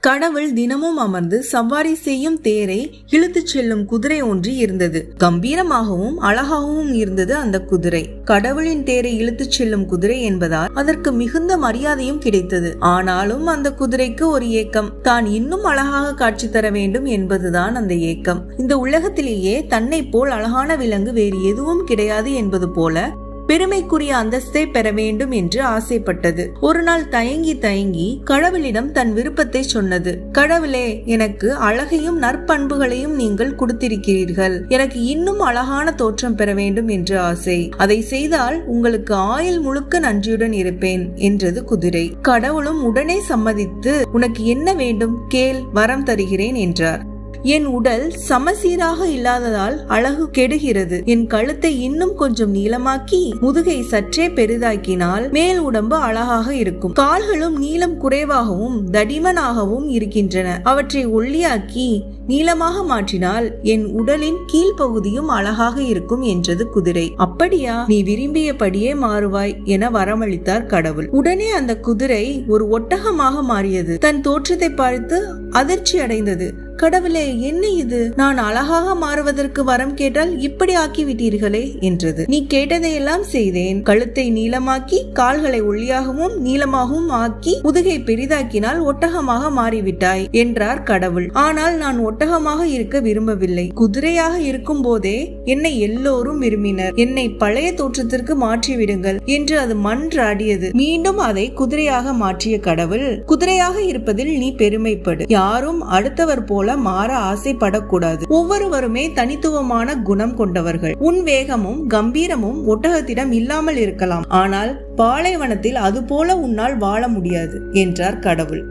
கடவுள் தினமும் அமர்ந்து சவாரி செய்யும் தேரை இழுத்துச் செல்லும் குதிரை ஒன்று இருந்தது. கம்பீரமாகவும் அழகாகவும் இருந்தது அந்த குதிரை. கடவுளின் தேரை இழுத்துச் செல்லும் குதிரை என்பதால் அதற்கு மிகுந்த மரியாதையும் கிடைத்தது. ஆனாலும் அந்த குதிரைக்கு ஒரு ஏக்கம். தான் இன்னும் அழகாக காட்சி தர வேண்டும் என்பதுதான் அந்த ஏக்கம். இந்த உலகத்திலேயே தன்னை போல் அழகான விலங்கு வேறு எதுவும் கிடையாது என்பது போல பெருமைக்குரிய அந்தஸ்தை பெற வேண்டும் என்று ஆசைப்பட்டது. ஒரு நாள் தயங்கி கடவுளிடம் தன் விருப்பத்தை சொன்னது. கடவுளே, எனக்கு அழகையும் நற்பண்புகளையும் நீங்கள் கொடுத்திருக்கிறீர்கள். எனக்கு இன்னும் அழகான தோற்றம் பெற வேண்டும் என்று ஆசை. அதை செய்தால் உங்களுக்கு ஆயுள் முழுக்க நன்றியுடன் இருப்பேன் என்றது குதிரை. கடவுளும் உடனே சம்மதித்து, உனக்கு என்ன வேண்டும் கேள், வரம் தருகிறேன் என்றார். என் உடல் சமசீராக இல்லாததால் அழகு கெடுகிறது. என் கழுத்தை இன்னும் கொஞ்சம் நீளமாக்கி முதுகை சற்றே பெரிதாக்கினால் மேல் உடம்பு அழகாக இருக்கும். கால்களும் நீளம் குறைவாகவும் தடிமனாகவும் இருக்கின்றன. அவற்றை ஒல்லியாக்கி நீளமாக மாற்றினால் என் உடலின் கீழ்ப்பகுதியும் அழகாக இருக்கும் என்றது குதிரை. அப்படியா, நீ விரும்பியபடியே மாறுவாய் என வரமளித்தார் கடவுள். உடனே அந்த குதிரை ஒரு ஒட்டகமாக மாறியது. தன் தோற்றத்தை பார்த்து அதிர்ச்சி அடைந்தது. கடவுளே, என்ன இது? நான் அழகாக மாறுவதற்கு வரம் கேட்டால் இப்படி ஆக்கிவிட்டீர்களே என்றது. நீ கேட்டதையெல்லாம் செய்தேன். கழுத்தை நீளமாக்கி கால்களை ஒல்லியாகவும் நீளமாகவும் ஆக்கி முதுகை பெரிதாக்கினால் ஒட்டகமாக மாறிவிட்டாய் என்றார் கடவுள். ஆனால் நான் ஒட்டகமாக இருக்க விரும்பவில்லை. குதிரையாக இருக்கும் போதே என்னை எல்லோரும் விரும்பினர். என்னை பழைய தோற்றத்திற்கு மாற்றிவிடுங்கள் என்று அது மன்றாடியது. மீண்டும் அதை குதிரையாக மாற்றிய கடவுள், குதிரையாக இருப்பதில் நீ பெருமைப்படு. யாரும் அடுத்தவர் போல மாற ஆசைப்படக்கூடாது. ஒவ்வொருவருமே தனித்துவமான குணம் கொண்டவர்கள். உன் வேகமும் கம்பீரமும் ஒட்டகத்திடம் இல்லாமல் இருக்கலாம், ஆனால் பாலைவனத்தில் அது போல உன்னால் வாழ முடியாது என்றார் கடவுள்.